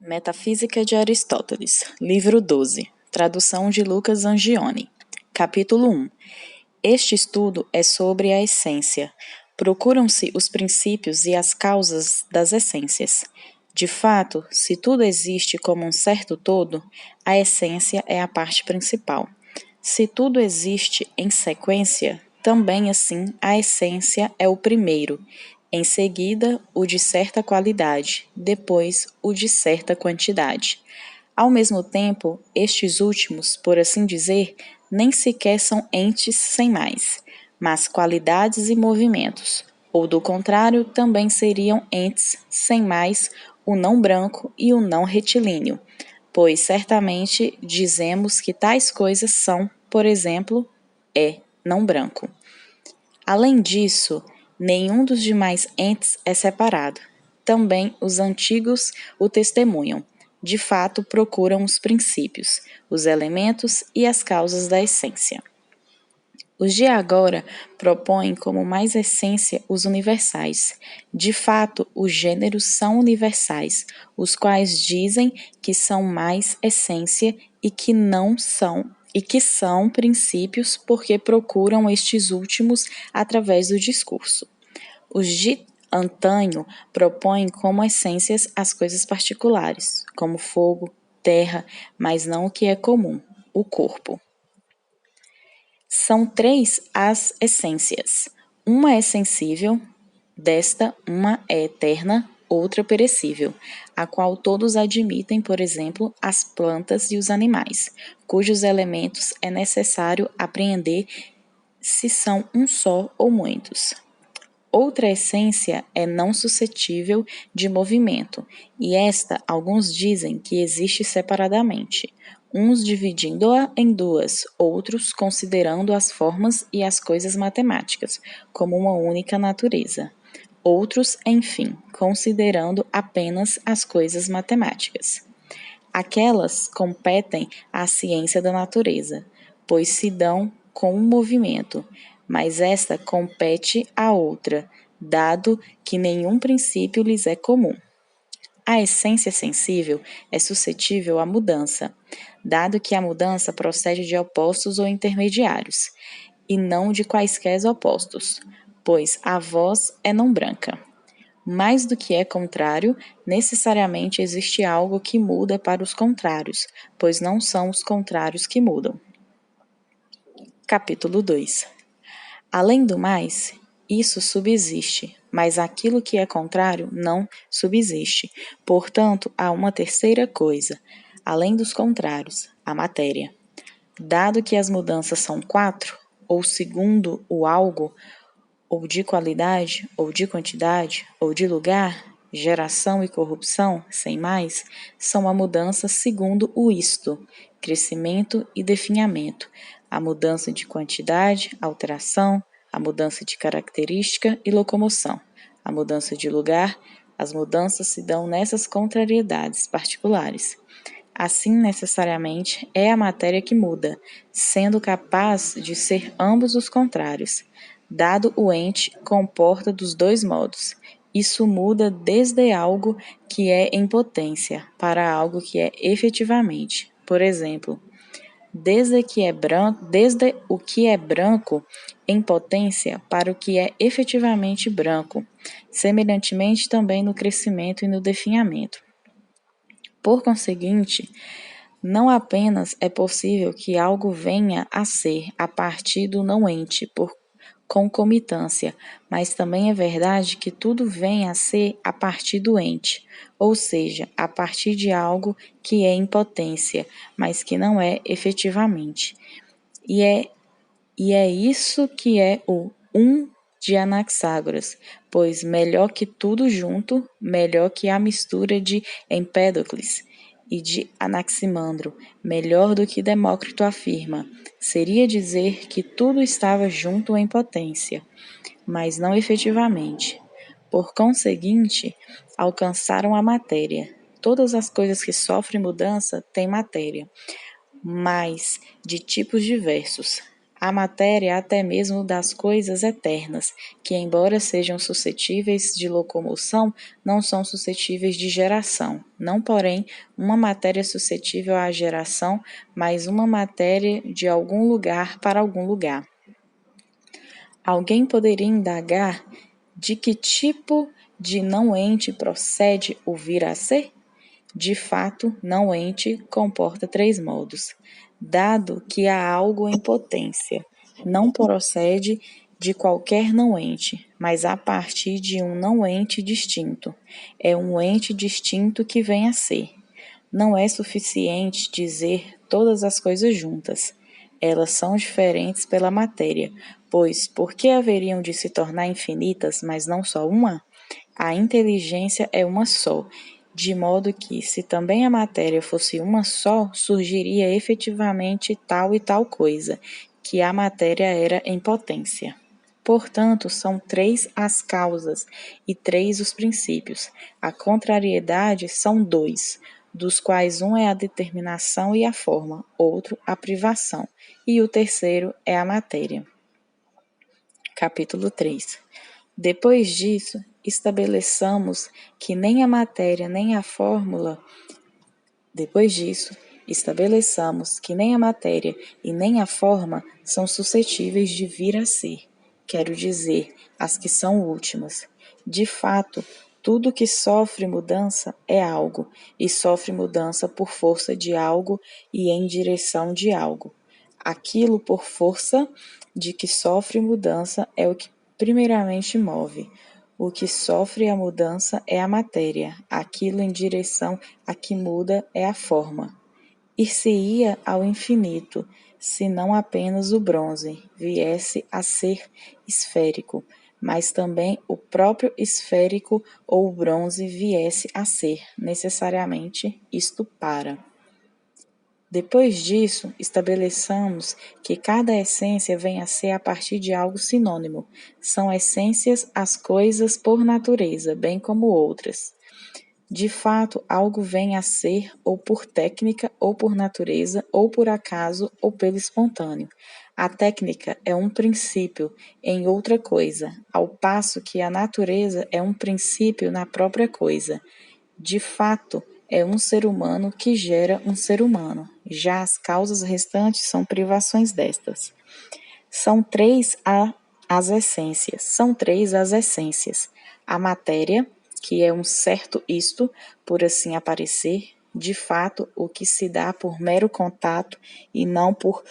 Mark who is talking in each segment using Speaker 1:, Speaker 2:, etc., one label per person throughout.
Speaker 1: Metafísica de Aristóteles, livro 12, tradução de Lucas Angione. Capítulo 1. Este estudo é sobre a essência. Procuram-se os princípios e as causas das essências. De fato, se tudo existe como um certo todo, a essência é a parte principal. Se tudo existe em sequência, também assim a essência é o primeiro. Em seguida, o de certa qualidade, depois o de certa quantidade. Ao mesmo tempo, estes últimos, por assim dizer, nem sequer são entes sem mais, mas qualidades e movimentos, ou do contrário, também seriam entes sem mais o não branco e o não retilíneo, pois certamente dizemos que tais coisas são, por exemplo, não branco. Além disso, nenhum dos demais entes é separado. Também os antigos o testemunham. De fato, procuram os princípios, os elementos e as causas da essência. Os de agora propõem como mais essência os universais. De fato, os gêneros são universais, os quais dizem que são mais essência e que são princípios porque procuram estes últimos através do discurso. Os de antanho propõem como essências as coisas particulares, como fogo, terra, mas não o que é comum, o corpo. São três as essências. Uma é sensível, desta uma é eterna, outra perecível, a qual todos admitem, por exemplo, as plantas e os animais, cujos elementos é necessário apreender se são um só ou muitos. Outra essência é não suscetível de movimento, e esta alguns dizem que existe separadamente, uns dividindo-a em duas, outros considerando as formas e as coisas matemáticas como uma única natureza. Outros, enfim, considerando apenas as coisas matemáticas. Aquelas competem à ciência da natureza, pois se dão com um movimento, mas esta compete à outra, dado que nenhum princípio lhes é comum. A essência sensível é suscetível à mudança, dado que a mudança procede de opostos ou intermediários, e não de quaisquer opostos, pois a voz é não branca. Mais do que é contrário, necessariamente existe algo que muda para os contrários, pois não são os contrários que mudam. Capítulo 2. Além do mais, isso subsiste, mas aquilo que é contrário não subsiste. Portanto, há uma terceira coisa, além dos contrários, a matéria. Dado que as mudanças são quatro, ou segundo o algo, ou de qualidade, ou de quantidade, ou de lugar, geração e corrupção, sem mais, são a mudança segundo o isto, crescimento e definhamento, a mudança de quantidade, alteração, a mudança de característica e locomoção, a mudança de lugar, as mudanças se dão nessas contrariedades particulares. Assim, necessariamente, é a matéria que muda, sendo capaz de ser ambos os contrários. Dado o ente comporta dos dois modos. Isso muda desde algo que é em potência para algo que é efetivamente. Por exemplo, desde o que é branco em potência para o que é efetivamente branco, semelhantemente também no crescimento e no definhamento. Por conseguinte, não apenas é possível que algo venha a ser a partir do não-ente por concomitância, mas também é verdade que tudo vem a ser a partir do ente, ou seja, a partir de algo que é em potência, mas que não é efetivamente. E é isso que é o de Anaxágoras, pois melhor que tudo junto, melhor que a mistura de Empédocles e de Anaximandro, melhor do que Demócrito afirma, seria dizer que tudo estava junto em potência, mas não efetivamente. Por conseguinte, alcançaram a matéria. Todas as coisas que sofrem mudança têm matéria, mas de tipos diversos. A matéria até mesmo das coisas eternas, que embora sejam suscetíveis de locomoção, não são suscetíveis de geração. Não, porém, uma matéria suscetível à geração, mas uma matéria de algum lugar para algum lugar. Alguém poderia indagar de que tipo de não-ente procede o vir a ser? De fato, não-ente comporta três modos. Dado que há algo em potência, não procede de qualquer não-ente, mas a partir de um não-ente distinto. É um ente distinto que vem a ser. Não é suficiente dizer todas as coisas juntas. Elas são diferentes pela matéria, pois por que haveriam de se tornar infinitas, mas não só uma? A inteligência é uma só, de modo que, se também a matéria fosse uma só, surgiria efetivamente tal e tal coisa, que a matéria era em potência. Portanto, são três as causas e três os princípios. A contrariedade são dois, dos quais um é a determinação e a forma, outro a privação, e o terceiro é a matéria. Capítulo 3. Depois disso, estabeleçamos que nem a matéria nem a fórmula. Depois disso, estabeleçamos que nem a matéria e nem a forma são suscetíveis de vir a ser. Quero dizer, as que são últimas. De fato, tudo que sofre mudança é algo, e sofre mudança por força de algo e em direção de algo. Aquilo por força de que sofre mudança é o que primeiramente move. O que sofre a mudança é a matéria, aquilo em direção a que muda é a forma. Ir-se-ia ao infinito, se não apenas o bronze viesse a ser esférico, mas também o próprio esférico ou o bronze viesse a ser, necessariamente, isto para. Depois disso, estabeleçamos que cada essência vem a ser a partir de algo sinônimo. São essências as coisas por natureza, bem como outras. De fato, algo vem a ser ou por técnica, ou por natureza, ou por acaso, ou pelo espontâneo. A técnica é um princípio em outra coisa, ao passo que a natureza é um princípio na própria coisa. De fato, é um ser humano que gera um ser humano. Já as causas restantes são privações destas. São três as essências. A matéria, que é um certo isto, por assim aparecer, de fato, o que se dá por mero contato e não por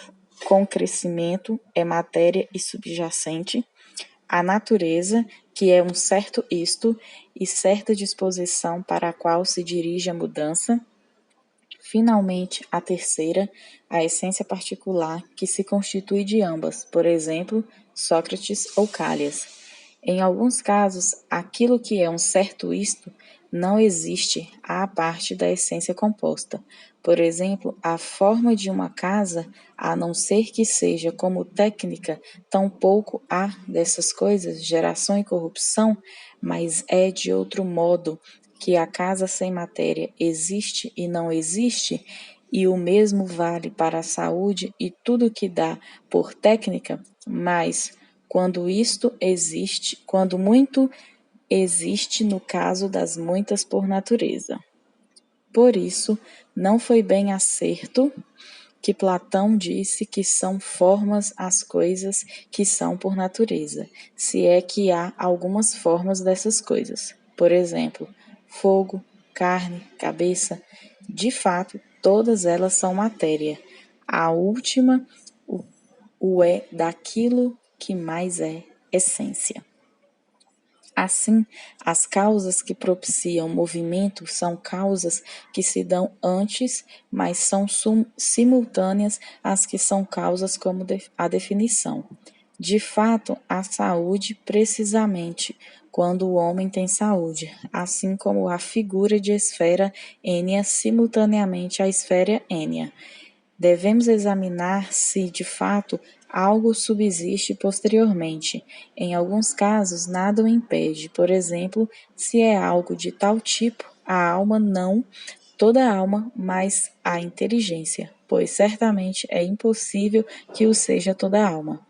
Speaker 1: concrescimento é matéria e subjacente. A natureza, que é um certo isto e certa disposição para a qual se dirige a mudança. Finalmente, a terceira, a essência particular, que se constitui de ambas, por exemplo, Sócrates ou Cálias. Em alguns casos, aquilo que é um certo isto não existe à parte da essência composta. Por exemplo, a forma de uma casa, a não ser que seja como técnica, tampouco há dessas coisas, geração e corrupção, mas é de outro modo que a casa sem matéria existe e não existe, e o mesmo vale para a saúde e tudo que dá por técnica, mas quando isto existe, quando muito existe no caso das muitas por natureza. Por isso, não foi bem acerto que Platão disse que são formas as coisas que são por natureza, se é que há algumas formas dessas coisas. Por exemplo, fogo, carne, cabeça. De fato, todas elas são matéria. A última o é daquilo que mais é essência. Assim, as causas que propiciam movimento são causas que se dão antes, mas são simultâneas às que são causas como a definição. De fato, a saúde precisamente quando o homem tem saúde, assim como a figura de esfera ênia simultaneamente à esfera ênia. Devemos examinar se, de fato, algo subsiste posteriormente. Em alguns casos, nada o impede. Por exemplo, se é algo de tal tipo, a alma não, toda a alma, mas a inteligência. pois certamente é impossível que o seja toda a alma.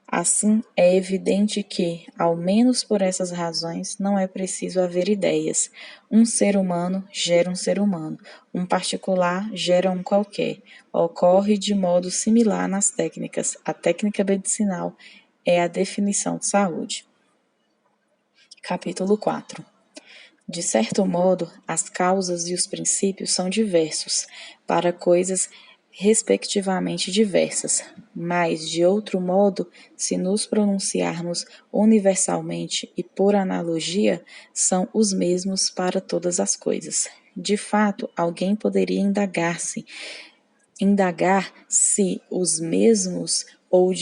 Speaker 1: Assim, é evidente que, ao menos por essas razões, não é preciso haver ideias. Um ser humano gera um ser humano, um particular gera um qualquer. Ocorre de modo similar nas técnicas. A técnica medicinal é a definição de saúde. Capítulo 4. De certo modo, as causas e os princípios são diversos, para coisas respectivamente diversas, mas, de outro modo, se nos pronunciarmos universalmente e por analogia, são os mesmos para todas as coisas. De fato, alguém poderia indagar se os mesmos ou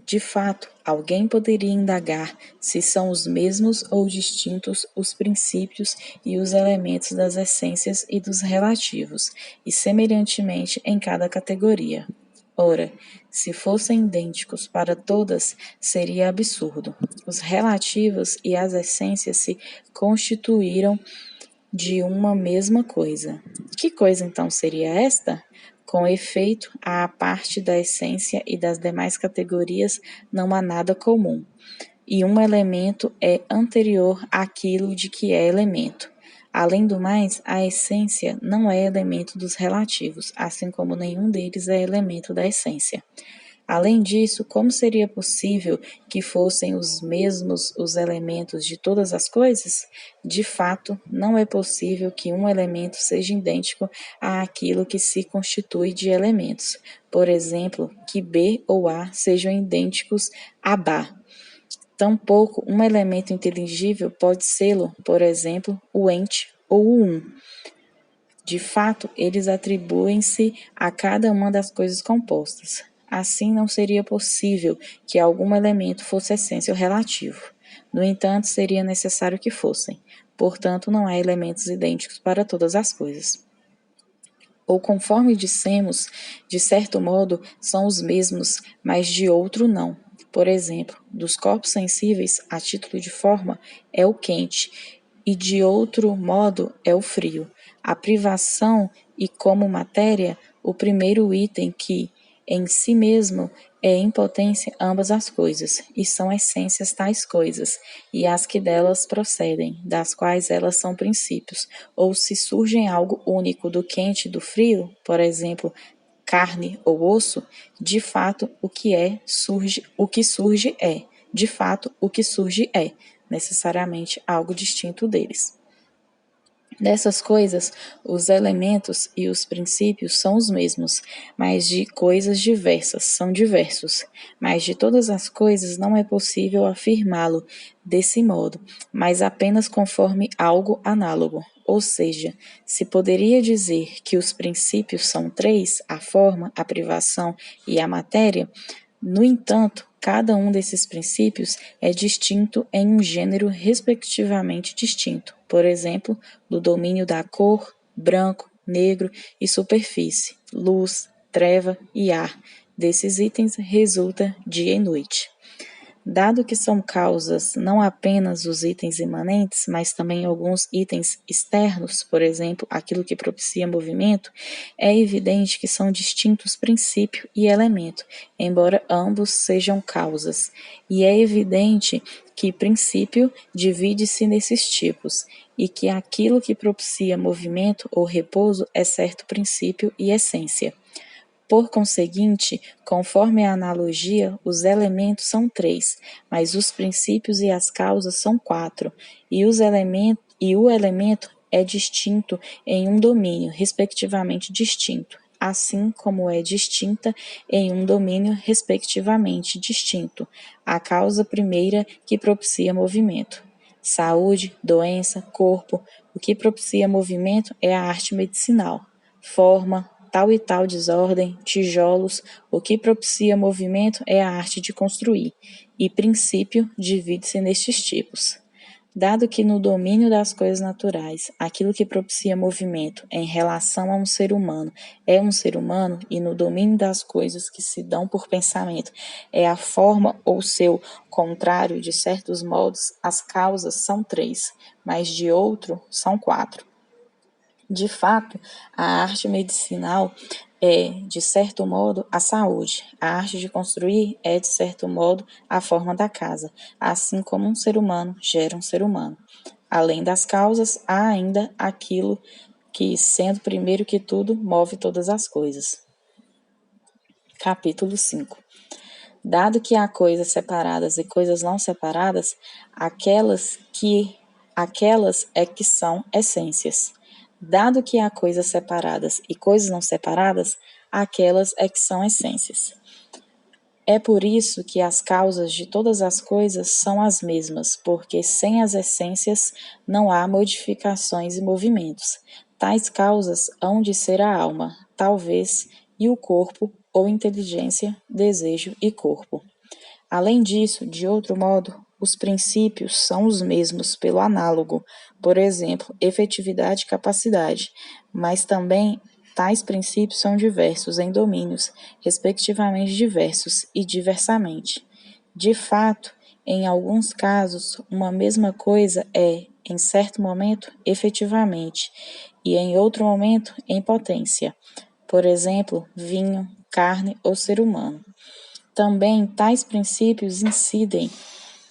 Speaker 1: de fato, alguém poderia indagar se são os mesmos ou distintos os princípios e os elementos das essências e dos relativos, e semelhantemente em cada categoria. Ora, se fossem idênticos para todas, seria absurdo. Os relativos e as essências se constituíram de uma mesma coisa. Que coisa então seria esta? Com efeito, à parte da essência e das demais categorias não há nada comum, e um elemento é anterior àquilo de que é elemento. Além do mais, a essência não é elemento dos relativos, assim como nenhum deles é elemento da essência. Além disso, como seria possível que fossem os mesmos os elementos de todas as coisas? De fato, não é possível que um elemento seja idêntico àquilo que se constitui de elementos. Por exemplo, que B ou A sejam idênticos a Bá. Tampouco um elemento inteligível pode sê-lo, por exemplo, o ente ou o um. De fato, eles atribuem-se a cada uma das coisas compostas. Assim, não seria possível que algum elemento fosse essência ou relativo. No entanto, seria necessário que fossem. Portanto, não há elementos idênticos para todas as coisas. Ou conforme dissemos, de certo modo, são os mesmos, mas de outro não. Por exemplo, dos corpos sensíveis, a título de forma, é o quente, e de outro modo é o frio. A privação e como matéria, o primeiro item que, em si mesmo, é em potência ambas as coisas, e são essências tais coisas, e as que delas procedem, das quais elas são princípios, ou se surgem algo único do quente e do frio, por exemplo, carne ou osso, de fato o que surge é, de fato o que surge é, necessariamente algo distinto deles. Dessas coisas, os elementos e os princípios são os mesmos, mas de coisas diversas são diversos. Mas de todas as coisas não é possível afirmá-lo desse modo, mas apenas conforme algo análogo. Ou seja, se poderia dizer que os princípios são três, a forma, a privação e a matéria, no entanto, cada um desses princípios é distinto em um gênero respectivamente distinto, por exemplo, do domínio da cor, branco, negro e superfície, luz, treva e ar. Desses itens resulta dia e noite. Dado que são causas não apenas os itens imanentes, mas também alguns itens externos, por exemplo, aquilo que propicia movimento, é evidente que são distintos princípio e elemento, embora ambos sejam causas. E é evidente que princípio divide-se nesses tipos, e que aquilo que propicia movimento ou repouso é certo princípio e essência. Por conseguinte, conforme a analogia, os elementos são três, mas os princípios e as causas são quatro, e o elemento é distinto em um domínio, respectivamente distinto, assim como é distinta em um domínio, respectivamente distinto, a causa primeira que propicia movimento. Saúde, doença, corpo, o que propicia movimento é a arte medicinal. Forma, tal e tal desordem, tijolos, o que propicia movimento é a arte de construir, e princípio divide-se nestes tipos. Dado que no domínio das coisas naturais, aquilo que propicia movimento em relação a um ser humano é um ser humano, e no domínio das coisas que se dão por pensamento é a forma ou seu contrário, de certos modos, as causas são três, mas de outro são quatro. De fato, a arte medicinal é, de certo modo, a saúde. A arte de construir é, de certo modo, a forma da casa, assim como um ser humano gera um ser humano. Além das causas, há ainda aquilo que, sendo primeiro que tudo, move todas as coisas. Capítulo 5. Dado que há coisas separadas e coisas não separadas, aquelas é que são essências. Dado que há coisas separadas e coisas não separadas, aquelas é que são essências. É por isso que as causas de todas as coisas são as mesmas, porque sem as essências não há modificações e movimentos. Tais causas hão de ser a alma, talvez, e o corpo, ou inteligência, desejo e corpo. Além disso, de outro modo, os princípios são os mesmos pelo análogo, por exemplo, efetividade e capacidade, mas também tais princípios são diversos em domínios, respectivamente diversos e diversamente. De fato, em alguns casos, uma mesma coisa é, em certo momento, efetivamente, e em outro momento, em potência. Por exemplo, vinho, carne ou ser humano. Também tais princípios incidem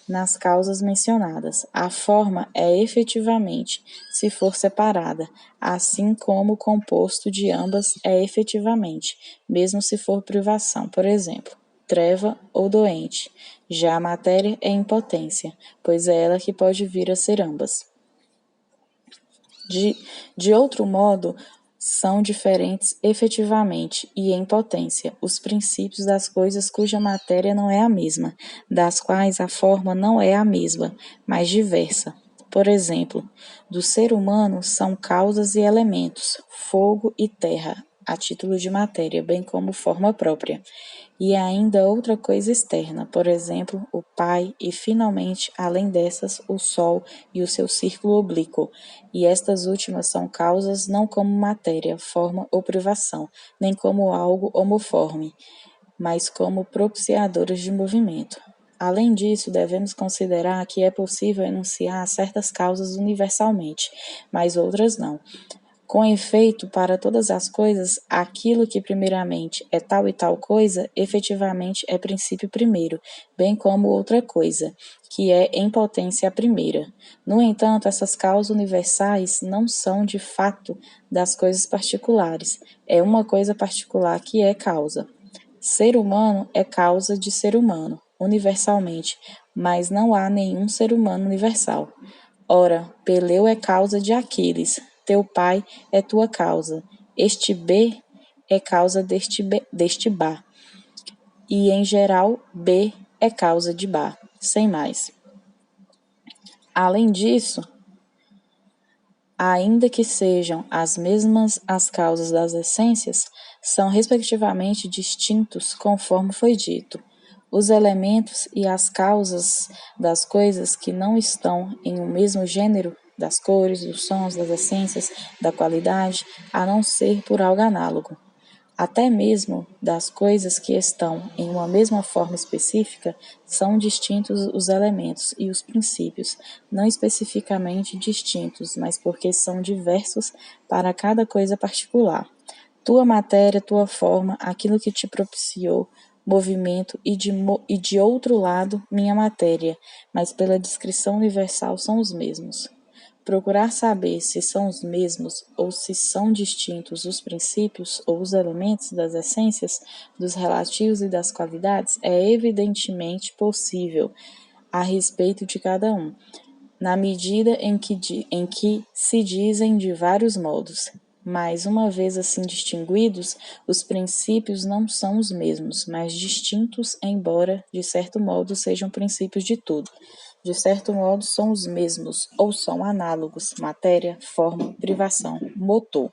Speaker 1: nas causas mencionadas. A forma é efetivamente, se for separada, assim como o composto de ambas é efetivamente, mesmo se for privação, por exemplo, treva ou doente. Já a matéria é impotência, pois é ela que pode vir a ser ambas. De outro modo, são diferentes efetivamente e em potência os princípios das coisas cuja matéria não é a mesma, das quais a forma não é a mesma, mas diversa. Por exemplo, do ser humano são causas e elementos, fogo e terra, a título de matéria, bem como forma própria. E ainda outra coisa externa, por exemplo, o Pai e, finalmente, além dessas, o Sol e o seu círculo oblíquo. E estas últimas são causas não como matéria, forma ou privação, nem como algo homoforme, mas como propiciadoras de movimento. Além disso, devemos considerar que é possível enunciar certas causas universalmente, mas outras não. Com efeito, para todas as coisas, aquilo que primeiramente é tal e tal coisa, efetivamente é princípio primeiro, bem como outra coisa, que é em potência a primeira. No entanto, essas causas universais não são de fato das coisas particulares, é uma coisa particular que é causa. Ser humano é causa de ser humano, universalmente, mas não há nenhum ser humano universal. Ora, Peleu é causa de Aquiles, teu pai é tua causa, este B é causa deste Bá, e em geral B é causa de Bá, sem mais. Além disso, ainda que sejam as mesmas as causas das essências, são respectivamente distintos conforme foi dito. Os elementos e as causas das coisas que não estão em um mesmo gênero, das cores, dos sons, das essências, da qualidade, a não ser por algo análogo. Até mesmo das coisas que estão em uma mesma forma específica, são distintos os elementos e os princípios, não especificamente distintos, mas porque são diversos para cada coisa particular. Tua matéria, tua forma, aquilo que te propiciou movimento e de outro lado, minha matéria, mas pela descrição universal são os mesmos. Procurar saber se são os mesmos ou se são distintos os princípios ou os elementos das essências, dos relativos e das qualidades é evidentemente possível a respeito de cada um, na medida em que se dizem de vários modos. Mas, uma vez assim distinguidos, os princípios não são os mesmos, mas distintos, embora, de certo modo, sejam princípios de tudo. De certo modo, são os mesmos, ou são análogos, matéria, forma, privação, motor.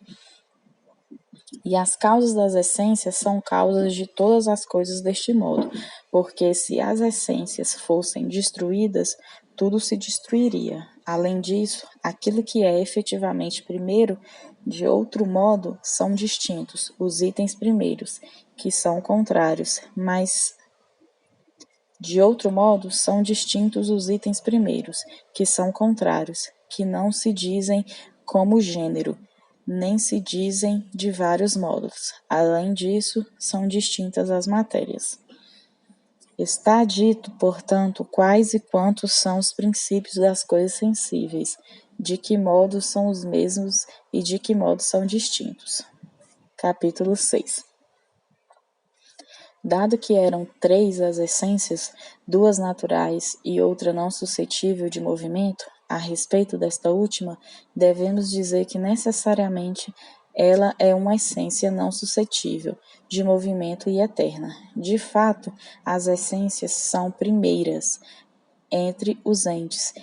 Speaker 1: E as causas das essências são causas de todas as coisas deste modo, porque se as essências fossem destruídas, tudo se destruiria. Além disso, aquilo que é efetivamente primeiro, de outro modo, são distintos, os itens primeiros, que são contrários, mas de outro modo, são distintos os itens primeiros, que são contrários, que não se dizem como gênero, nem se dizem de vários modos. Além disso, são distintas as matérias. Está dito, portanto, quais e quantos são os princípios das coisas sensíveis, de que modo são os mesmos e de que modo são distintos. Capítulo 6. Dado que eram 3 as essências, 2 naturais e outra não suscetível de movimento, a respeito desta última, devemos dizer que necessariamente ela é uma essência não suscetível de movimento e eterna. De fato, as essências são primeiras entre os entes,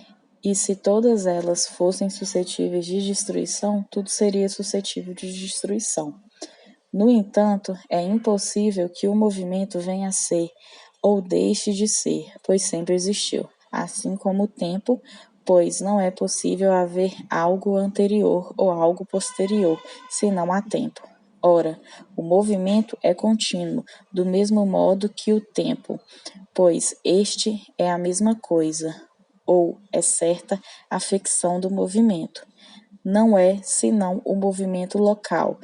Speaker 1: e se todas elas fossem suscetíveis de destruição, tudo seria suscetível de destruição. No entanto, é impossível que o movimento venha a ser ou deixe de ser, pois sempre existiu, assim como o tempo, pois não é possível haver algo anterior ou algo posterior, se não há tempo. Ora, o movimento é contínuo, do mesmo modo que o tempo, pois este é a mesma coisa, ou é certa a ficção do movimento. Não é senão o movimento local,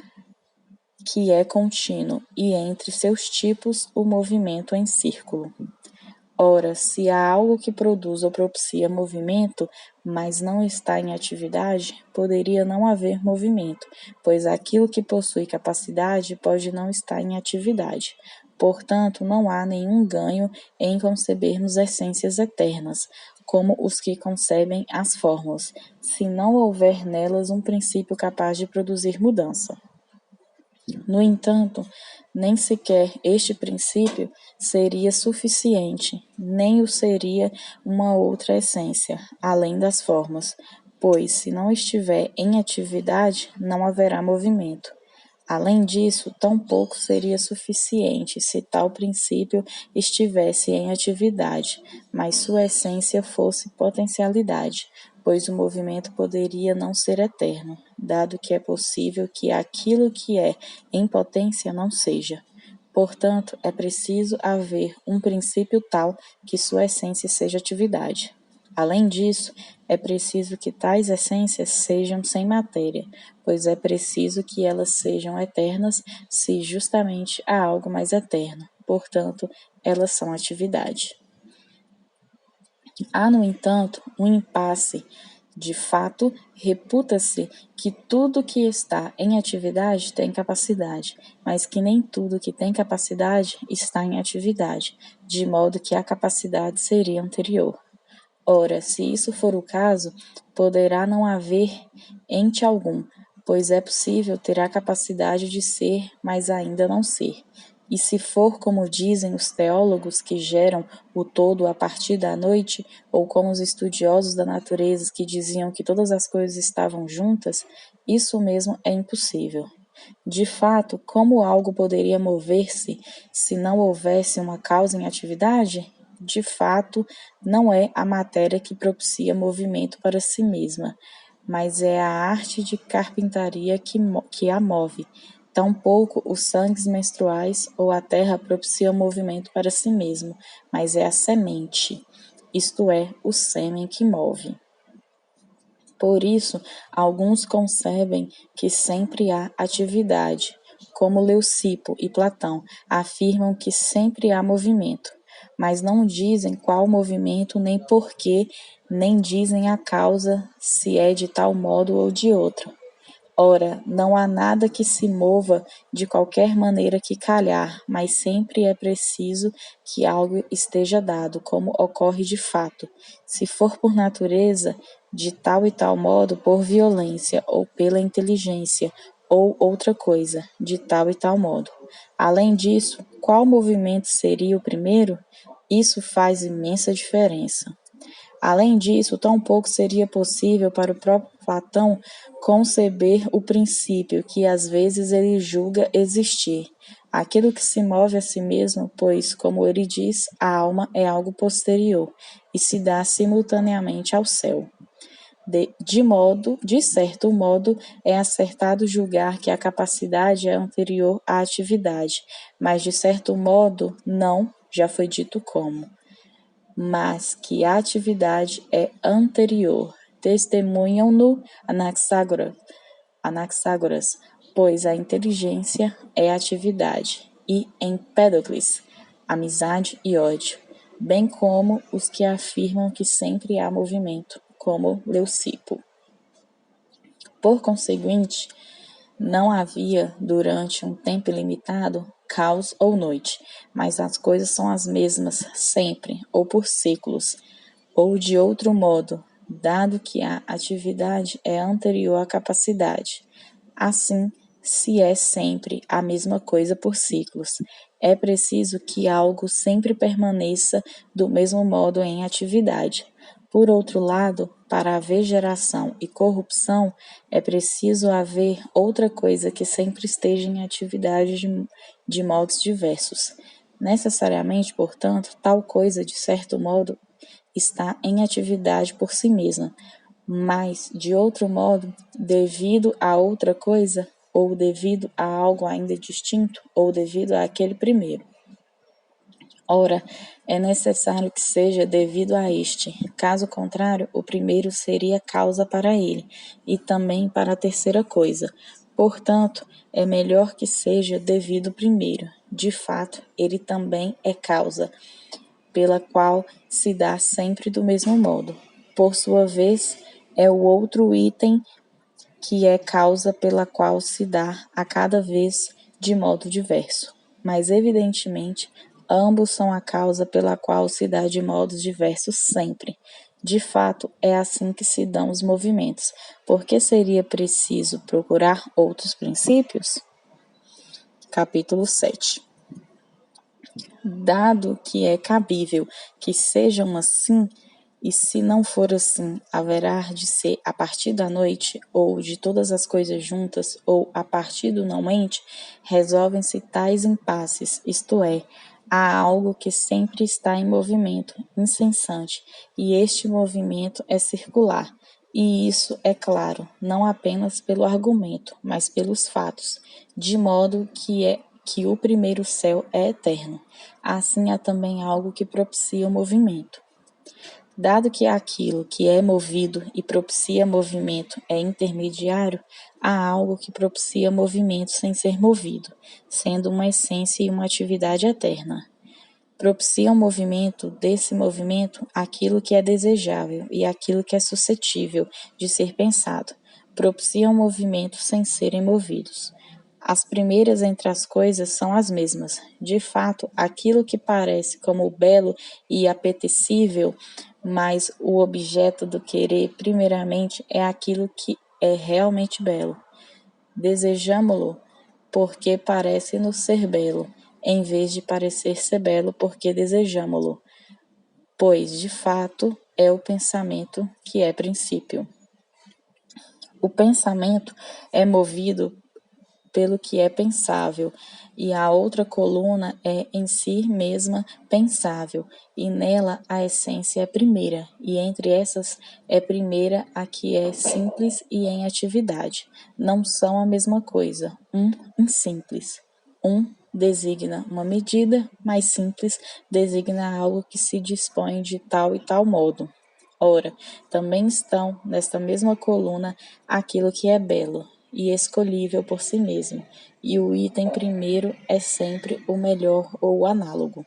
Speaker 1: que é contínuo, e entre seus tipos o movimento em círculo. Ora, se há algo que produz ou propicia movimento, mas não está em atividade, poderia não haver movimento, pois aquilo que possui capacidade pode não estar em atividade. Portanto, não há nenhum ganho em concebermos essências eternas, como os que concebem as fórmulas, se não houver nelas um princípio capaz de produzir mudança. No entanto, nem sequer este princípio seria suficiente, nem o seria uma outra essência, além das formas, pois, se não estiver em atividade, não haverá movimento. Além disso, tampouco seria suficiente se tal princípio estivesse em atividade, mas sua essência fosse potencialidade, pois o movimento poderia não ser eterno, dado que é possível que aquilo que é em potência não seja. Portanto, é preciso haver um princípio tal que sua essência seja atividade. Além disso, é preciso que tais essências sejam sem matéria, pois é preciso que elas sejam eternas, se justamente há algo mais eterno. Portanto, elas são atividade. Há, no entanto, um impasse. De fato, reputa-se que tudo que está em atividade tem capacidade, mas que nem tudo que tem capacidade está em atividade, de modo que a capacidade seria anterior. Ora, se isso for o caso, poderá não haver ente algum, pois é possível ter a capacidade de ser, mas ainda não ser. E se for como dizem os teólogos que geram o todo a partir da noite, ou como os estudiosos da natureza que diziam que todas as coisas estavam juntas, isso mesmo é impossível. De fato, como algo poderia mover-se se não houvesse uma causa em atividade? De fato, não é a matéria que propicia movimento para si mesma, mas é a arte de carpintaria que a move. Tampouco os sangues menstruais ou a terra propiciam movimento para si mesmo, mas é a semente, isto é, o sêmen que move. Por isso, alguns concebem que sempre há atividade, como Leucipo e Platão afirmam que sempre há movimento, mas não dizem qual movimento nem porquê, nem dizem a causa, se é de tal modo ou de outro. Ora, não há nada que se mova de qualquer maneira que calhar, mas sempre é preciso que algo esteja dado, como ocorre de fato. Se for por natureza, de tal e tal modo, por violência, ou pela inteligência, ou outra coisa, de tal e tal modo. Além disso, qual movimento seria o primeiro? Isso faz imensa diferença. Além disso, tampouco seria possível para o próprio Platão conceber o princípio que às vezes ele julga existir, aquilo que se move a si mesmo, pois, como ele diz, a alma é algo posterior e se dá simultaneamente ao céu. De certo modo, é acertado julgar que a capacidade é anterior à atividade, mas de certo modo, não, já foi dito como. Mas que a atividade é anterior. Testemunham-no Anaxágoras, Anaxágoras, pois a inteligência é atividade, e Empédocles, amizade e ódio, bem como os que afirmam que sempre há movimento, como Leucipo. Por conseguinte, não havia, durante um tempo ilimitado, caos ou noite, mas as coisas são as mesmas sempre, ou por séculos, ou de outro modo, dado que a atividade é anterior à capacidade. Assim, se é sempre a mesma coisa por ciclos, é preciso que algo sempre permaneça do mesmo modo em atividade. Por outro lado, para haver geração e corrupção, é preciso haver outra coisa que sempre esteja em atividade de modos diversos. Necessariamente, portanto, tal coisa, de certo modo, está em atividade por si mesma, mas, de outro modo, devido a outra coisa, ou devido a algo ainda distinto, ou devido àquele primeiro. Ora, é necessário que seja devido a este, caso contrário, o primeiro seria causa para ele, e também para a terceira coisa. Portanto, é melhor que seja devido primeiro. De fato, ele também é causa, pela qual se dá sempre do mesmo modo. Por sua vez, é o outro item que é causa pela qual se dá a cada vez de modo diverso. Mas, evidentemente, ambos são a causa pela qual se dá de modos diversos sempre. De fato, é assim que se dão os movimentos. Por que seria preciso procurar outros princípios? Capítulo 7. Dado que é cabível que sejam assim, e se não for assim, haverá de ser a partir da noite, ou de todas as coisas juntas, ou a partir do não-mente, resolvem-se tais impasses, isto é, há algo que sempre está em movimento, incessante, e este movimento é circular. E isso é claro, não apenas pelo argumento, mas pelos fatos, de modo que o primeiro céu é eterno. Assim há também algo que propicia o movimento. Dado que aquilo que é movido e propicia movimento é intermediário, há algo que propicia movimento sem ser movido, sendo uma essência e uma atividade eterna. Propicia o movimento desse movimento aquilo que é desejável e aquilo que é suscetível de ser pensado. Propicia o movimento sem serem movidos. As primeiras entre as coisas são as mesmas. De fato, aquilo que parece como belo e apetecível, mas o objeto do querer primeiramente é aquilo que é realmente belo. Desejamo-lo porque parece-nos ser belo, em vez de parecer ser belo porque desejamo-lo, pois, de fato, é o pensamento que é princípio. O pensamento é movido pelo que é pensável, e a outra coluna é em si mesma pensável, e nela a essência é primeira, e entre essas é primeira a que é simples e em atividade. Não são a mesma coisa, e simples. Designa uma medida, mais simples designa algo que se dispõe de tal e tal modo. Ora, também estão nesta mesma coluna aquilo que é belo e escolhível por si mesmo, e o item primeiro é sempre o melhor ou o análogo.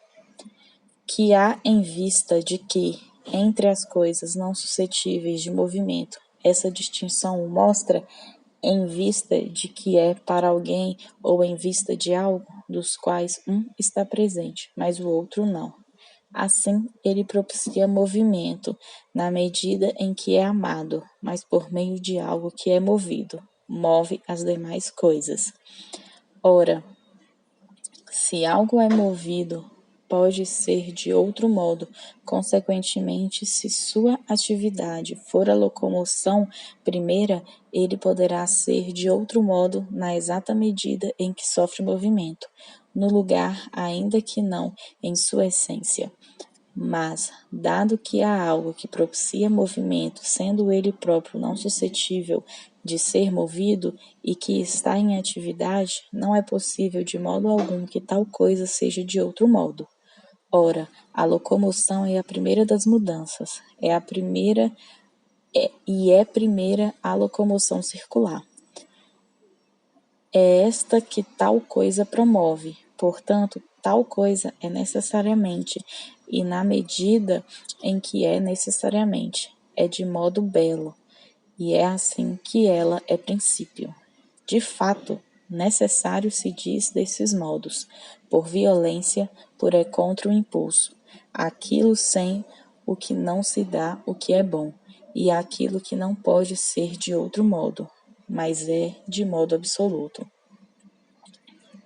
Speaker 1: Que há em vista de que, entre as coisas não suscetíveis de movimento, essa distinção o mostra, em vista de que é para alguém ou em vista de algo, dos quais um está presente, mas o outro não. Assim, ele propicia movimento, na medida em que é amado, mas por meio de algo que é movido, move as demais coisas. Ora, se algo é movido, pode ser de outro modo. Consequentemente, se sua atividade for a locomoção primeira, ele poderá ser de outro modo na exata medida em que sofre movimento, no lugar, ainda que não em sua essência. Mas, dado que há algo que propicia movimento, sendo ele próprio não suscetível de ser movido e que está em atividade, não é possível de modo algum que tal coisa seja de outro modo. Ora, a locomoção é a primeira das mudanças, é primeira a locomoção circular. é esta que tal coisa promove. Portanto, tal coisa é necessariamente, e na medida em que é necessariamente, é de modo belo, e é assim que ela é princípio. De fato, necessário se diz desses modos, por violência, por é contra o impulso, aquilo sem o que não se dá o que é bom, e aquilo que não pode ser de outro modo, mas é de modo absoluto.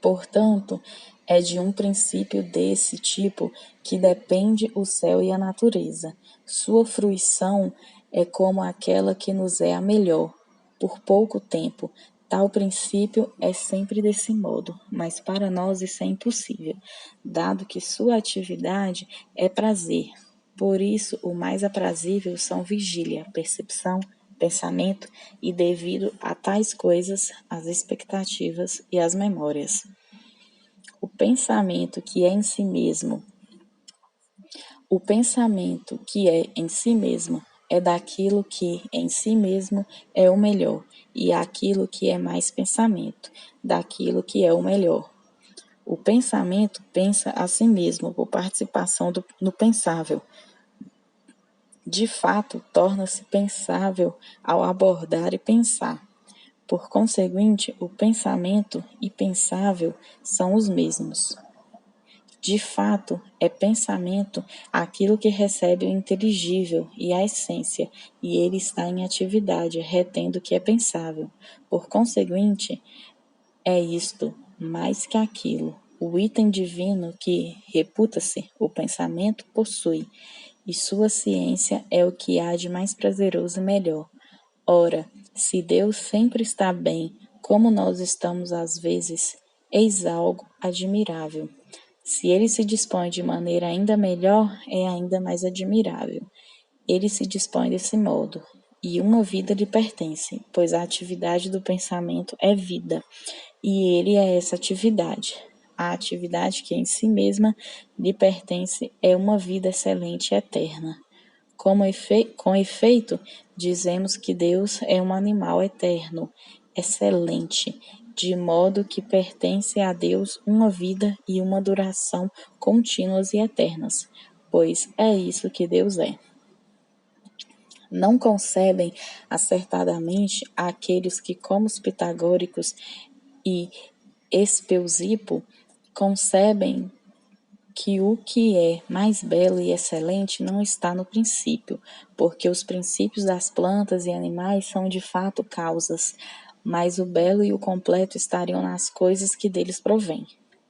Speaker 1: Portanto, é de um princípio desse tipo que depende o céu e a natureza. Sua fruição é como aquela que nos é a melhor, por pouco tempo. Tal princípio é sempre desse modo, mas para nós isso é impossível, dado que sua atividade é prazer. Por isso, o mais aprazível são vigília, percepção, pensamento e, devido a tais coisas, as expectativas e as memórias. O pensamento que é em si mesmo, o pensamento que é em si mesmo é daquilo que em si mesmo é o melhor, e aquilo que é mais pensamento, daquilo que é o melhor. O pensamento pensa a si mesmo por participação no pensável. De fato, torna-se pensável ao abordar e pensar. Por conseguinte, o pensamento e pensável são os mesmos. De fato, é pensamento aquilo que recebe o inteligível e a essência, e ele está em atividade, retendo o que é pensável. Por conseguinte, é isto, mais que aquilo, o item divino que, reputa-se, o pensamento possui, e sua ciência é o que há de mais prazeroso e melhor. Ora, se Deus sempre está bem, como nós estamos às vezes, eis algo admirável. Se ele se dispõe de maneira ainda melhor, é ainda mais admirável. Ele se dispõe desse modo, e uma vida lhe pertence, pois a atividade do pensamento é vida, e ele é essa atividade. A atividade que em si mesma lhe pertence é uma vida excelente e eterna. Com efeito, dizemos que Deus é um animal eterno, excelente, de modo que pertence a Deus uma vida e uma duração contínuas e eternas, pois é isso que Deus é. Não concebem acertadamente aqueles que, como os pitagóricos e Espeusipo, concebem que o que é mais belo e excelente não está no princípio, porque os princípios das plantas e animais são de fato causas, mas o belo e o completo estariam nas coisas que deles provém.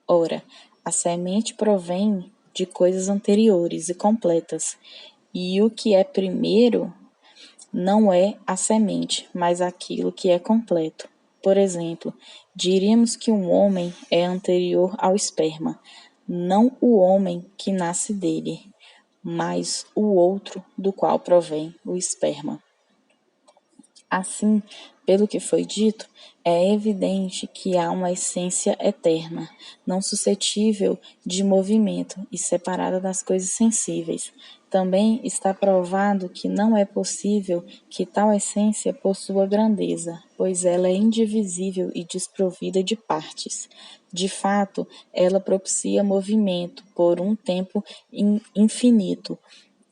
Speaker 1: Ora, a semente provém de coisas anteriores e completas, e o que é primeiro não é a semente, mas aquilo que é completo. Por exemplo, diríamos que um homem é anterior ao esperma, não o homem que nasce dele, mas o outro do qual provém o esperma. Assim, pelo que foi dito, é evidente que há uma essência eterna, não suscetível de movimento e separada das coisas sensíveis. Também está provado que não é possível que tal essência possua grandeza, pois ela é indivisível e desprovida de partes. De fato, ela propicia movimento por um tempo infinito,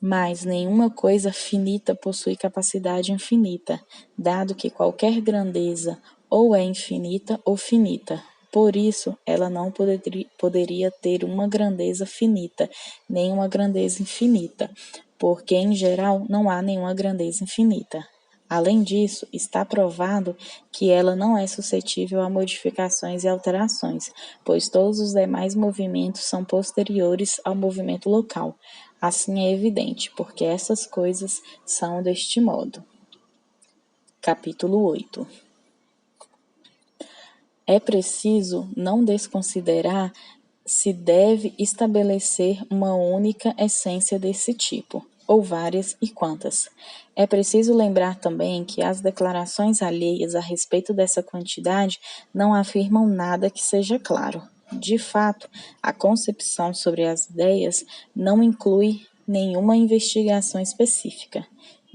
Speaker 1: mas nenhuma coisa finita possui capacidade infinita, dado que qualquer grandeza ou é infinita ou finita. Por isso, ela não poderia ter uma grandeza finita, nem uma grandeza infinita, porque, em geral, não há nenhuma grandeza infinita. Além disso, está provado que ela não é suscetível a modificações e alterações, pois todos os demais movimentos são posteriores ao movimento local. Assim é evidente, porque essas coisas são deste modo. Capítulo 8. É preciso não desconsiderar se deve estabelecer uma única essência desse tipo, ou várias e quantas. É preciso lembrar também que as declarações alheias a respeito dessa quantidade não afirmam nada que seja claro. De fato, a concepção sobre as ideias não inclui nenhuma investigação específica.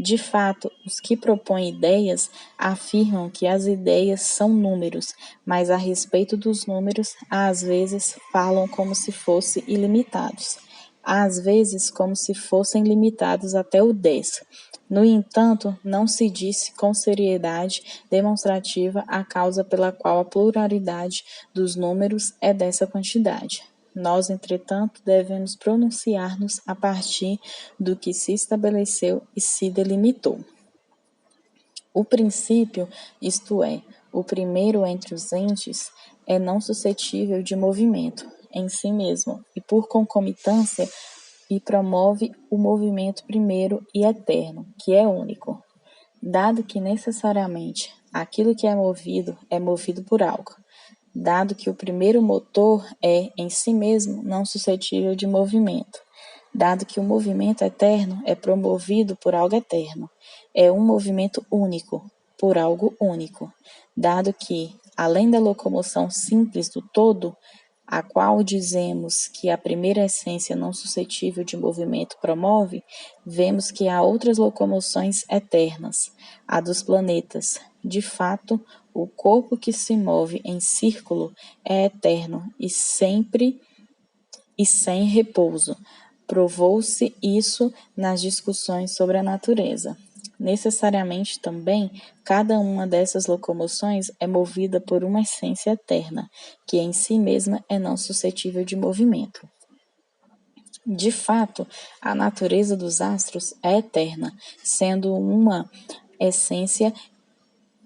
Speaker 1: De fato, os que propõem ideias afirmam que as ideias são números, mas a respeito dos números, às vezes falam como se fossem ilimitados, às vezes como se fossem limitados até o 10. No entanto, não se disse com seriedade demonstrativa a causa pela qual a pluralidade dos números é dessa quantidade. Nós, entretanto, devemos pronunciar-nos a partir do que se estabeleceu e se delimitou. O princípio, isto é, o primeiro entre os entes, é não suscetível de movimento em si mesmo e, por concomitância, e promove o movimento primeiro e eterno, que é único, dado que necessariamente aquilo que é movido por algo, dado que o primeiro motor é, em si mesmo, não suscetível de movimento, dado que o movimento eterno é promovido por algo eterno, é um movimento único, por algo único, dado que, além da locomoção simples do todo, a qual dizemos que a primeira essência não suscetível de movimento promove, vemos que há outras locomoções eternas, a dos planetas. De fato, o corpo que se move em círculo é eterno e sempre e sem repouso. Provou-se isso nas discussões sobre a natureza. Necessariamente também, cada uma dessas locomoções é movida por uma essência eterna, que em si mesma é não suscetível de movimento. De fato, a natureza dos astros é eterna, sendo uma essência,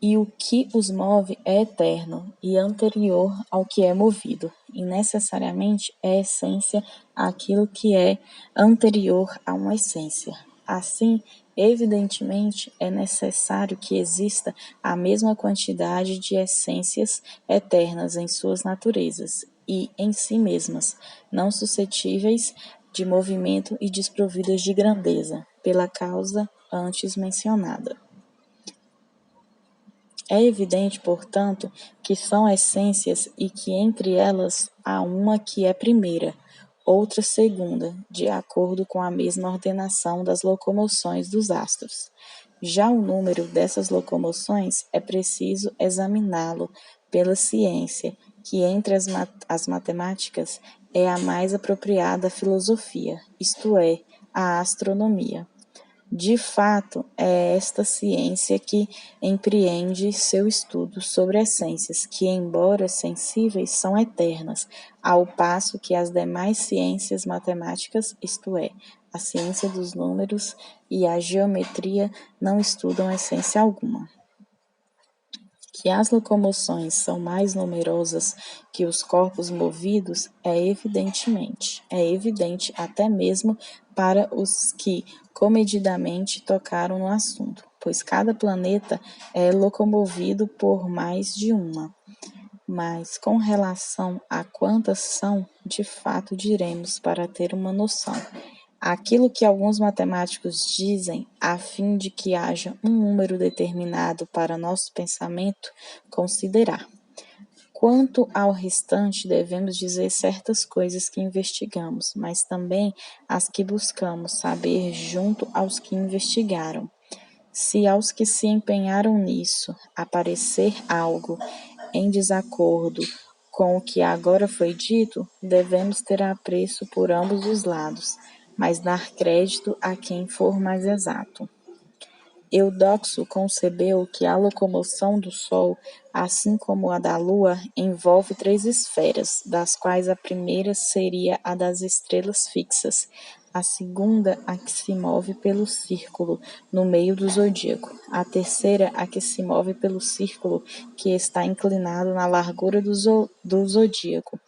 Speaker 1: e o que os move é eterno e anterior ao que é movido, e necessariamente é essência àquilo que é anterior a uma essência. Assim, evidentemente, é necessário que exista a mesma quantidade de essências eternas em suas naturezas e em si mesmas, não suscetíveis de movimento e desprovidas de grandeza, pela causa antes mencionada. É evidente, portanto, que são essências e que entre elas há uma que é primeira, outra segunda, de acordo com a mesma ordenação das locomoções dos astros. Já o número dessas locomoções é preciso examiná-lo pela ciência, que entre as matemáticas é a mais apropriada à filosofia, isto é, a astronomia. De fato, é esta ciência que empreende seu estudo sobre essências que, embora sensíveis, são eternas, ao passo que as demais ciências matemáticas, isto é, a ciência dos números e a geometria, não estudam essência alguma. Que as locomoções são mais numerosas que os corpos movidos é evidente até mesmo para os que comedidamente tocaram no assunto, pois cada planeta é locomovido por mais de uma. Mas com relação a quantas são, de fato diremos para ter uma noção. Aquilo que alguns matemáticos dizem a fim de que haja um número determinado para nosso pensamento considerar. Quanto ao restante, devemos dizer certas coisas que investigamos, mas também as que buscamos saber junto aos que investigaram. Se aos que se empenharam nisso aparecer algo em desacordo com o que agora foi dito, devemos ter apreço por ambos os lados, mas dar crédito a quem for mais exato. Eudoxo concebeu que a locomoção do Sol, assim como a da Lua, envolve 3 esferas, das quais a primeira seria a das estrelas fixas, a segunda a que se move pelo círculo no meio do zodíaco, a terceira a que se move pelo círculo que está inclinado na largura do zodíaco.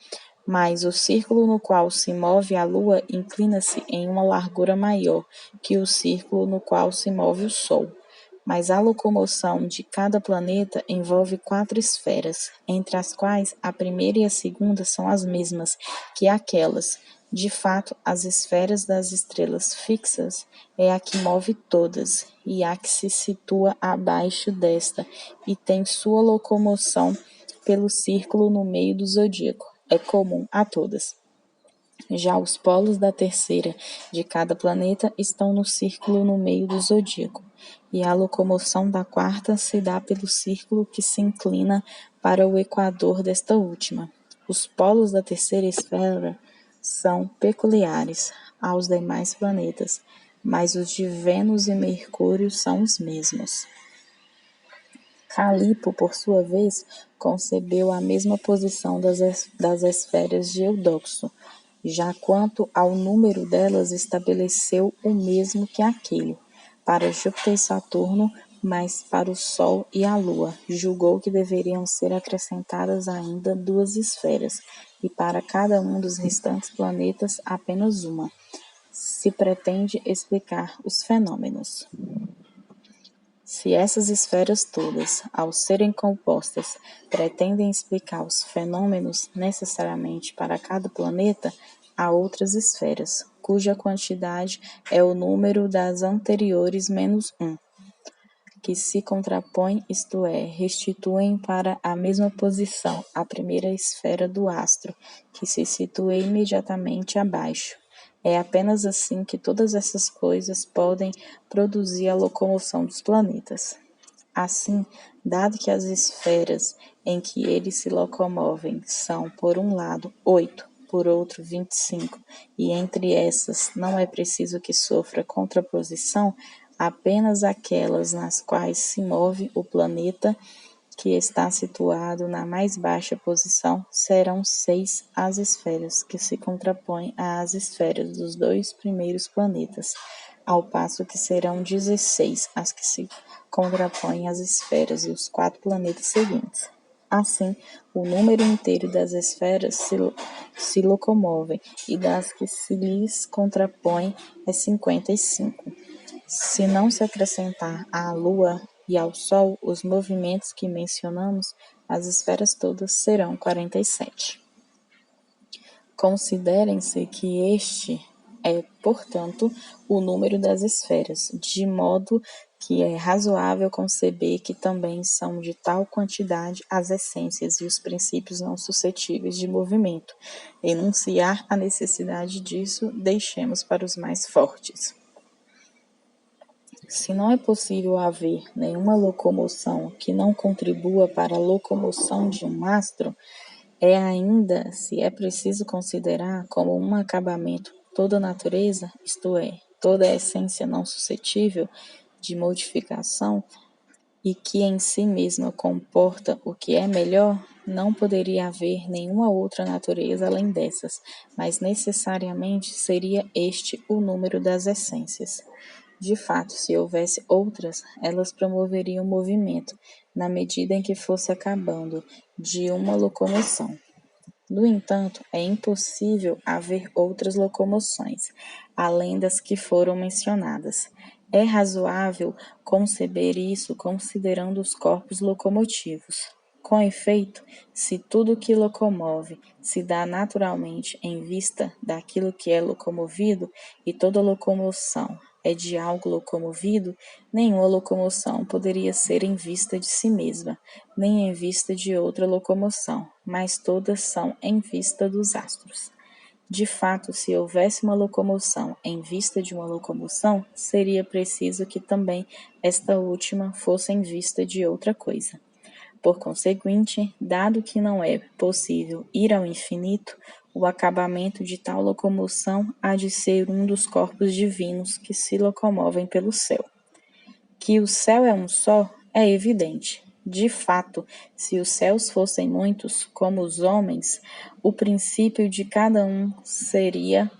Speaker 1: Mas o círculo no qual se move a Lua inclina-se em uma largura maior que o círculo no qual se move o Sol. Mas a locomoção de cada planeta envolve 4 esferas, entre as quais a primeira e a segunda são as mesmas que aquelas. De fato, as esferas das estrelas fixas é a que move todas, e a que se situa abaixo desta, e tem sua locomoção pelo círculo no meio do zodíaco. É comum a todas. Já os polos da terceira de cada planeta estão no círculo no meio do zodíaco. e a locomoção da quarta se dá pelo círculo que se inclina para o equador desta última. Os polos da terceira esfera são peculiares aos demais planetas, mas os de Vênus e Mercúrio são os mesmos. Calipo, por sua vez, concebeu a mesma posição das esferas de Eudoxo. Já quanto ao número delas, estabeleceu o mesmo que aquele, para Júpiter e Saturno, mas para o Sol e a Lua. Julgou que deveriam ser acrescentadas ainda 2 esferas, e para cada um dos restantes planetas apenas uma, se pretende explicar os fenômenos. Se essas esferas todas, ao serem compostas, pretendem explicar os fenômenos necessariamente para cada planeta, há outras esferas, cuja quantidade é o número das anteriores menos 1, que se contrapõem, isto é, restituem para a mesma posição a primeira esfera do astro, que se situa imediatamente abaixo. É apenas assim que todas essas coisas podem produzir a locomoção dos planetas. Assim, dado que as esferas em que eles se locomovem são, por um lado, 8, por outro, 25, e entre essas não é preciso que sofra contraposição, apenas aquelas nas quais se move o planeta que está situado na mais baixa posição, serão 6 as esferas que se contrapõem às esferas dos 2 primeiros planetas, ao passo que serão 16 as que se contrapõem às esferas dos 4 planetas seguintes. Assim, o número inteiro das esferas se locomovem e das que se lhes contrapõem é 55. Se não se acrescentar à Lua e ao Sol os movimentos que mencionamos, as esferas todas serão 47. Considerem-se que este é, portanto, o número das esferas, de modo que é razoável conceber que também são de tal quantidade as essências e os princípios não suscetíveis de movimento. Enunciar a necessidade disso, deixemos para os mais fortes. Se não é possível haver nenhuma locomoção que não contribua para a locomoção de um astro, é ainda, se é preciso considerar como um acabamento toda a natureza, isto é, toda a essência não suscetível de modificação e que em si mesma comporta o que é melhor, não poderia haver nenhuma outra natureza além dessas, mas necessariamente seria este o número das essências. De fato, se houvesse outras, elas promoveriam o movimento, na medida em que fosse acabando de uma locomoção. No entanto, é impossível haver outras locomoções, além das que foram mencionadas. É razoável conceber isso considerando os corpos locomotivos. Com efeito, se tudo que locomove se dá naturalmente em vista daquilo que é locomovido, e toda locomoção é de algo locomovido, nenhuma locomoção poderia ser em vista de si mesma, nem em vista de outra locomoção, mas todas são em vista dos astros. De fato, se houvesse uma locomoção em vista de uma locomoção, seria preciso que também esta última fosse em vista de outra coisa. Por conseguinte, dado que não é possível ir ao infinito, o acabamento de tal locomoção há de ser um dos corpos divinos que se locomovem pelo céu. Que o céu é um só, é evidente. De fato, se os céus fossem muitos, como os homens, o princípio de cada um seria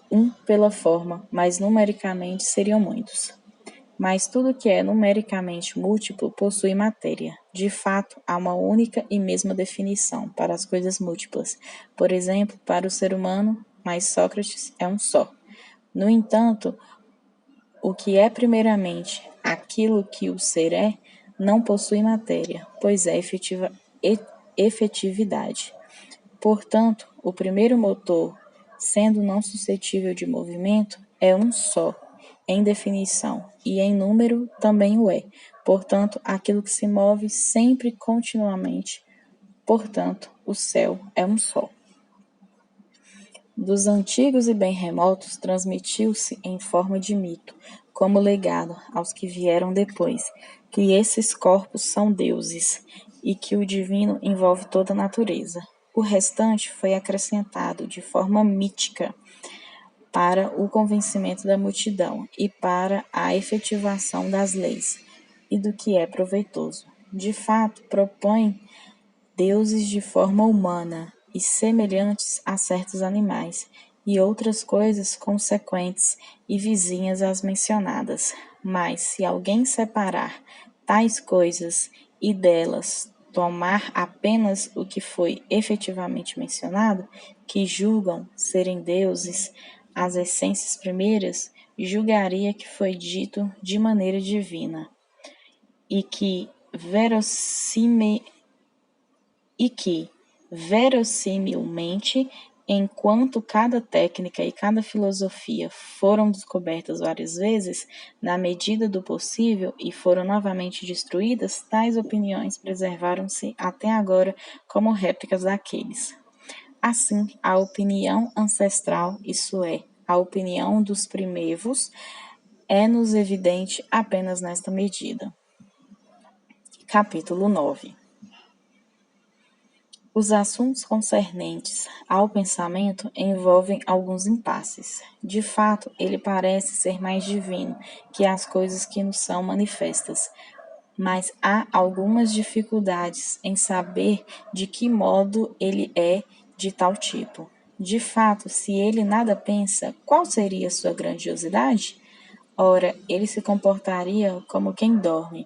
Speaker 1: um pela forma, mas numericamente seriam muitos. Mas tudo que é numericamente múltiplo possui matéria. De fato, há uma única e mesma definição para as coisas múltiplas. Por exemplo, para o ser humano, mas Sócrates é um só. No entanto, o que é primeiramente aquilo que o ser é, não possui matéria, pois é efetividade. Portanto, o primeiro motor, sendo não suscetível de movimento, é um só, em definição, e em número também o é. Portanto, aquilo que se move sempre continuamente. Portanto, o céu é um só. Dos antigos e bem remotos transmitiu-se em forma de mito, como legado aos que vieram depois, que esses corpos são deuses e que o divino envolve toda a natureza. O restante foi acrescentado de forma mítica para o convencimento da multidão e para a efetivação das leis e do que é proveitoso. De fato, propõe deuses de forma humana e semelhantes a certos animais, e outras coisas consequentes e vizinhas às mencionadas. Mas se alguém separar tais coisas e delas tomar apenas o que foi efetivamente mencionado, que julgam serem deuses, as essências primeiras, julgaria que foi dito de maneira divina, e que verossimilmente, enquanto cada técnica e cada filosofia foram descobertas várias vezes, na medida do possível, e foram novamente destruídas, tais opiniões preservaram-se até agora como réplicas daqueles. Assim, a opinião ancestral, isso é, a opinião dos primevos, é-nos evidente apenas nesta medida. Capítulo 9. Os assuntos concernentes ao pensamento envolvem alguns impasses. De fato, ele parece ser mais divino que as coisas que nos são manifestas, mas há algumas dificuldades em saber de que modo ele é de tal tipo. De fato, se ele nada pensa, qual seria sua grandiosidade? Ora, ele se comportaria como quem dorme.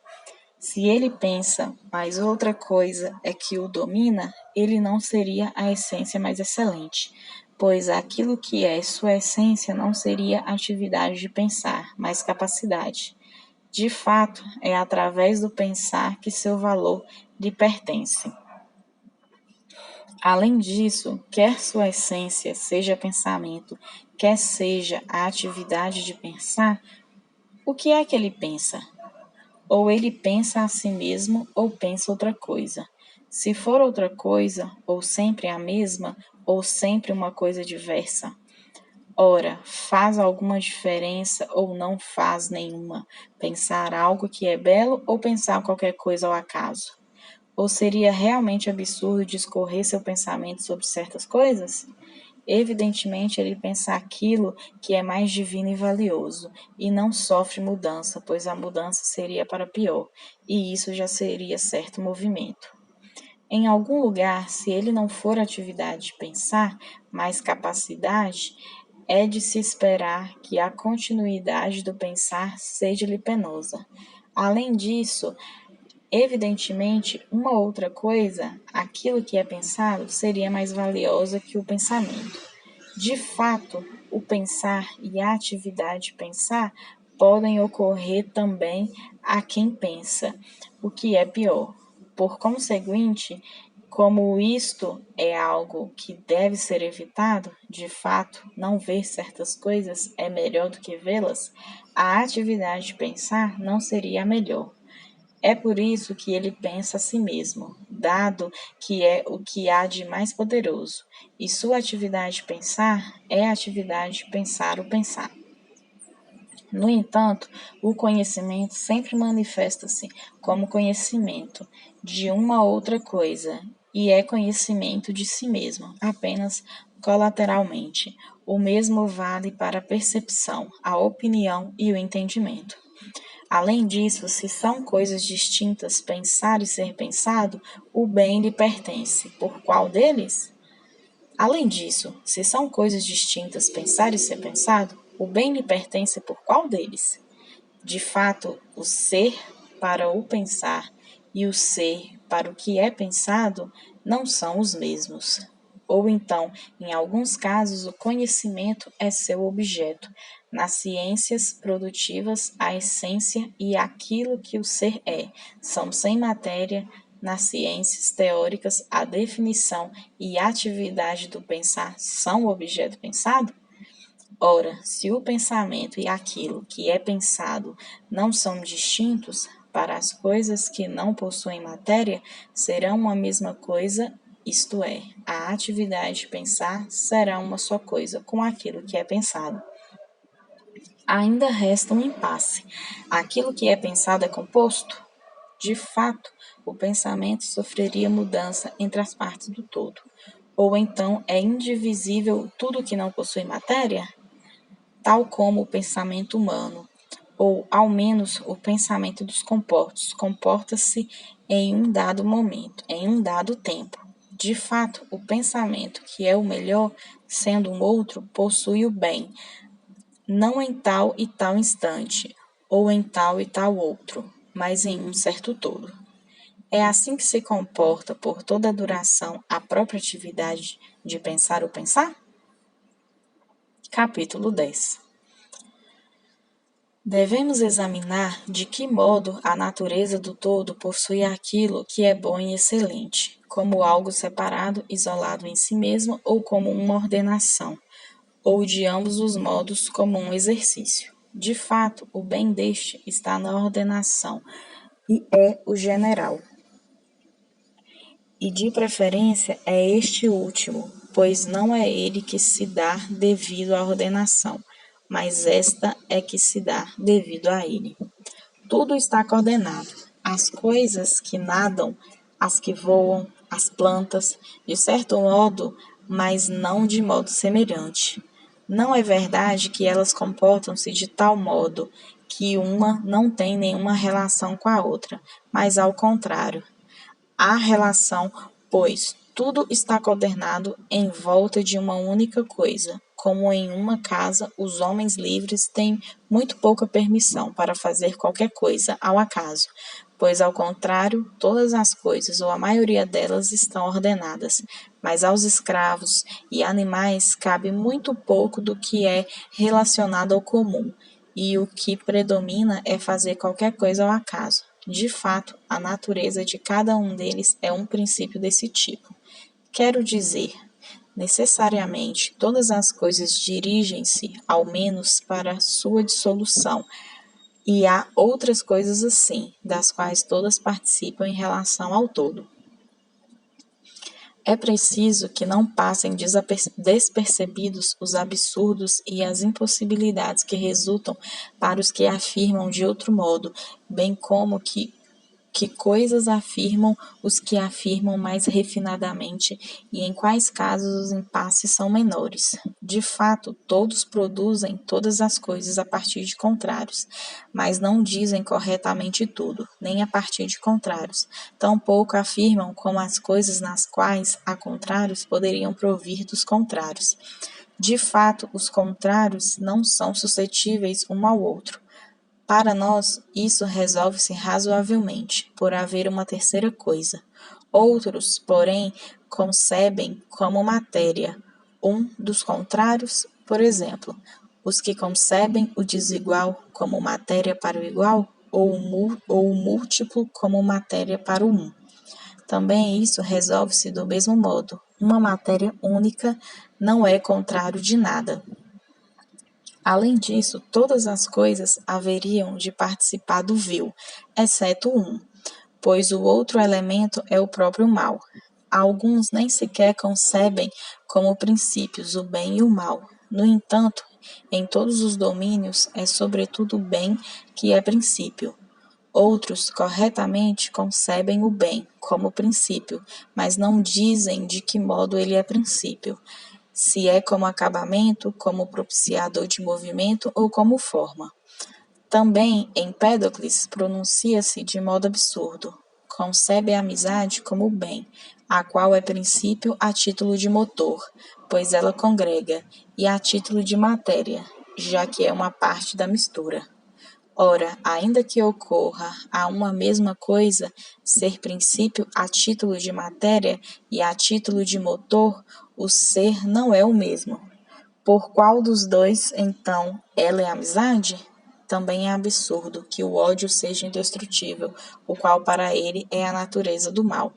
Speaker 1: Se ele pensa, mas outra coisa é que o domina, ele não seria a essência mais excelente, pois aquilo que é sua essência não seria atividade de pensar, mas capacidade. De fato, é através do pensar que seu valor lhe pertence. Além disso, quer sua essência seja pensamento, quer seja a atividade de pensar, o que é que ele pensa? Ou ele pensa a si mesmo ou pensa outra coisa. Se for outra coisa, ou sempre a mesma, ou sempre uma coisa diversa. Ora, faz alguma diferença ou não faz nenhuma pensar algo que é belo ou pensar qualquer coisa ao acaso? Ou seria realmente absurdo discorrer seu pensamento sobre certas coisas? Evidentemente, ele pensa aquilo que é mais divino e valioso, e não sofre mudança, pois a mudança seria para pior, e isso já seria certo movimento. Em algum lugar, se ele não for atividade de pensar, mas capacidade, é de se esperar que a continuidade do pensar seja-lhe penosa. Além disso, evidentemente, uma outra coisa, aquilo que é pensado, seria mais valiosa que o pensamento. De fato, o pensar e a atividade de pensar podem ocorrer também a quem pensa, o que é pior. Por conseguinte, como isto é algo que deve ser evitado, de fato, não ver certas coisas é melhor do que vê-las, a atividade de pensar não seria a melhor. É por isso que ele pensa a si mesmo, dado que é o que há de mais poderoso, e sua atividade de pensar é a atividade de pensar o pensar. No entanto, o conhecimento sempre manifesta-se como conhecimento de uma outra coisa, e é conhecimento de si mesmo, apenas colateralmente. O mesmo vale para a percepção, a opinião e o entendimento. Além disso, se são coisas distintas pensar e ser pensado, o bem lhe pertence. Por qual deles? Além disso, se são coisas distintas pensar e ser pensado, o bem lhe pertence por qual deles? De fato, o ser para o pensar e o ser para o que é pensado não são os mesmos. Ou então, em alguns casos, o conhecimento é seu objeto. Nas ciências produtivas, a essência e aquilo que o ser é são sem matéria. Nas ciências teóricas, a definição e a atividade do pensar são o objeto pensado? Ora, se o pensamento e aquilo que é pensado não são distintos, para as coisas que não possuem matéria, serão uma mesma coisa, isto é, a atividade de pensar será uma só coisa com aquilo que é pensado. Ainda resta um impasse. Aquilo que é pensado é composto? De fato, o pensamento sofreria mudança entre as partes do todo. Ou então é indivisível tudo que não possui matéria? Tal como o pensamento humano, ou ao menos o pensamento dos compostos, comporta-se em um dado momento, em um dado tempo. De fato, o pensamento que é o melhor, sendo um outro, possui o bem, não em tal e tal instante, ou em tal e tal outro, mas em um certo todo. É assim que se comporta por toda a duração a própria atividade de pensar ou pensar? Capítulo 10. Devemos examinar de que modo a natureza do todo possui aquilo que é bom e excelente, como algo separado, isolado em si mesmo, ou como uma ordenação, ou de ambos os modos como um exercício. De fato, o bem deste está na ordenação, e é o general. E de preferência é este último, pois não é ele que se dá devido à ordenação, mas esta é que se dá devido a ele. Tudo está coordenado. As coisas que nadam, as que voam, as plantas, de certo modo, mas não de modo semelhante. Não é verdade que elas comportam-se de tal modo que uma não tem nenhuma relação com a outra, mas ao contrário. Há relação, pois tudo está coordenado em volta de uma única coisa. Como em uma casa, os homens livres têm muito pouca permissão para fazer qualquer coisa ao acaso, pois, ao contrário, todas as coisas, ou a maioria delas, estão ordenadas. Mas aos escravos e animais cabe muito pouco do que é relacionado ao comum, e o que predomina é fazer qualquer coisa ao acaso. De fato, a natureza de cada um deles é um princípio desse tipo. Quero dizer, necessariamente, todas as coisas dirigem-se, ao menos, para sua dissolução, e há outras coisas assim, das quais todas participam em relação ao todo. É preciso que não passem despercebidos os absurdos e as impossibilidades que resultam para os que afirmam de outro modo, bem como que coisas afirmam os que afirmam mais refinadamente e em quais casos os impasses são menores. De fato, todos produzem todas as coisas a partir de contrários, mas não dizem corretamente tudo, nem a partir de contrários. Tampouco afirmam como as coisas nas quais há contrários poderiam provir dos contrários. De fato, os contrários não são suscetíveis um ao outro. Para nós, isso resolve-se razoavelmente, por haver uma terceira coisa. Outros, porém, concebem como matéria um dos contrários, por exemplo, os que concebem o desigual como matéria para o igual, ou o múltiplo como matéria para o um. Também isso resolve-se do mesmo modo. Uma matéria única não é contrário de nada. Além disso, todas as coisas haveriam de participar do vil, exceto um, pois o outro elemento é o próprio mal. Alguns nem sequer concebem como princípios o bem e o mal. No entanto, em todos os domínios é sobretudo o bem que é princípio. Outros, corretamente, concebem o bem como princípio, mas não dizem de que modo ele é princípio, se é como acabamento, como propiciador de movimento ou como forma. Também Empédocles pronuncia-se de modo absurdo. Concebe a amizade como bem, a qual é princípio a título de motor, pois ela congrega, e a título de matéria, já que é uma parte da mistura. Ora, ainda que ocorra a uma mesma coisa ser princípio a título de matéria e a título de motor, o ser não é o mesmo. Por qual dos dois, então, ela é amizade? Também é absurdo que o ódio seja indestrutível, o qual para ele é a natureza do mal.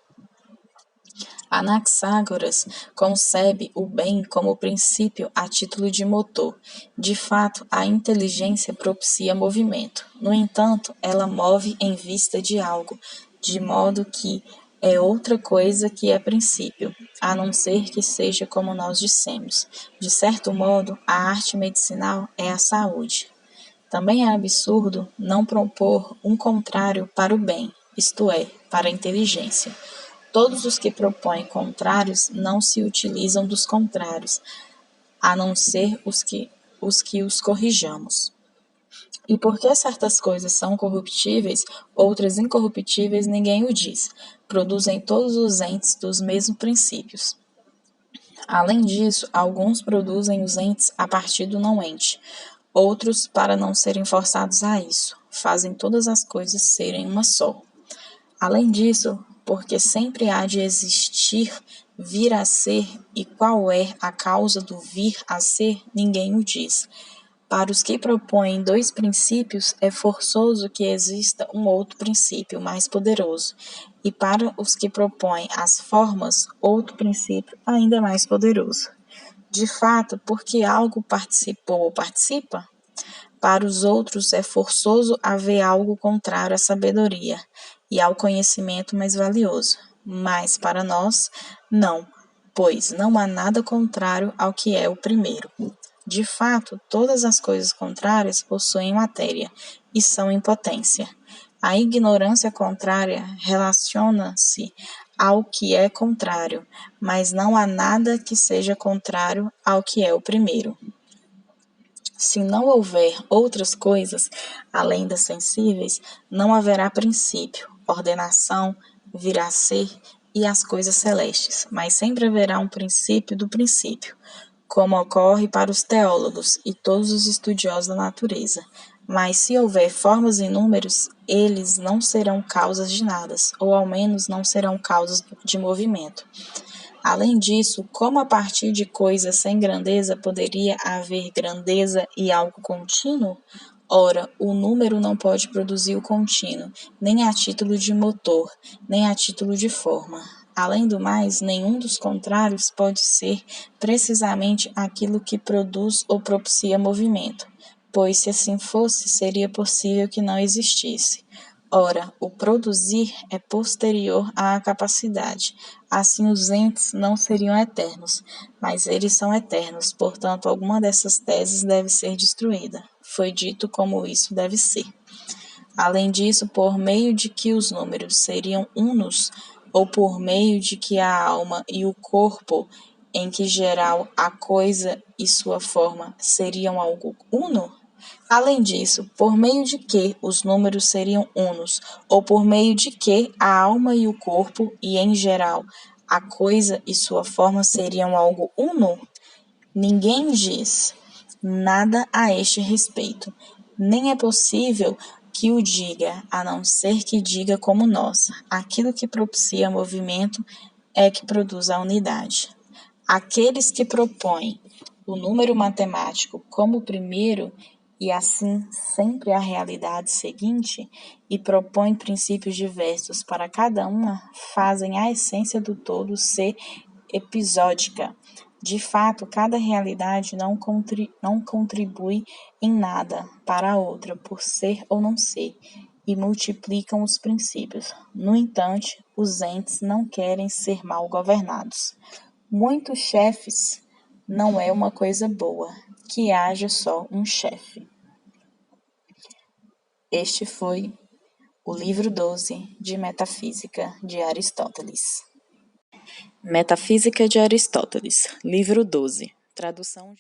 Speaker 1: Anaxágoras concebe o bem como princípio a título de motor. De fato, a inteligência propicia movimento. No entanto, ela move em vista de algo, de modo que é outra coisa que é princípio, a não ser que seja como nós dissemos. De certo modo, a arte medicinal é a saúde. Também é absurdo não propor um contrário para o bem, isto é, para a inteligência. Todos os que propõem contrários não se utilizam dos contrários, a não ser os corrijamos. E porque certas coisas são corruptíveis, outras incorruptíveis, ninguém o diz. Produzem todos os entes dos mesmos princípios. Além disso, alguns produzem os entes a partir do não ente. Outros, para não serem forçados a isso, fazem todas as coisas serem uma só. Além disso, porque sempre há de existir vir a ser, e qual é a causa do vir a ser, ninguém o diz. Para os que propõem dois princípios, é forçoso que exista um outro princípio mais poderoso, e para os que propõem as formas, outro princípio ainda mais poderoso. De fato, porque algo participou ou participa, para os outros é forçoso haver algo contrário à sabedoria e ao conhecimento mais valioso, mas para nós, não, pois não há nada contrário ao que é o primeiro. De fato, todas as coisas contrárias possuem matéria e são impotência. A ignorância contrária relaciona-se ao que é contrário, mas não há nada que seja contrário ao que é o primeiro. Se não houver outras coisas, além das sensíveis, não haverá princípio, ordenação, vir a ser e as coisas celestes, mas sempre haverá um princípio do princípio, como ocorre para os teólogos e todos os estudiosos da natureza. Mas se houver formas e números, eles não serão causas de nada, ou ao menos não serão causas de movimento. Além disso, como a partir de coisas sem grandeza poderia haver grandeza e algo contínuo? Ora, o número não pode produzir o contínuo, nem a título de motor, nem a título de forma. Além do mais, nenhum dos contrários pode ser precisamente aquilo que produz ou propicia movimento, pois se assim fosse, seria possível que não existisse. Ora, o produzir é posterior à capacidade. Assim, os entes não seriam eternos, mas eles são eternos, portanto, alguma dessas teses deve ser destruída. Foi dito como isso deve ser. Além disso, por meio de que os números seriam unos, ou por meio de que a alma e o corpo, em que geral a coisa e sua forma seriam algo uno? Além disso, por meio de que os números seriam unos, ou por meio de que a alma e o corpo, e em geral a coisa e sua forma seriam algo uno? Ninguém diz nada a este respeito, nem é possível que o diga, a não ser que diga como nós: aquilo que propicia movimento é que produz a unidade. Aqueles que propõem o número matemático como primeiro e assim sempre a realidade seguinte, e propõem princípios diversos para cada uma, fazem a essência do todo ser episódica. De fato, cada realidade não contribui em nada para a outra, por ser ou não ser, e multiplicam os princípios. No entanto, os entes não querem ser mal governados. Muitos chefes não é uma coisa boa, que haja só um chefe. Este foi o livro 12 de Metafísica de Aristóteles. Metafísica de Aristóteles, livro 12, tradução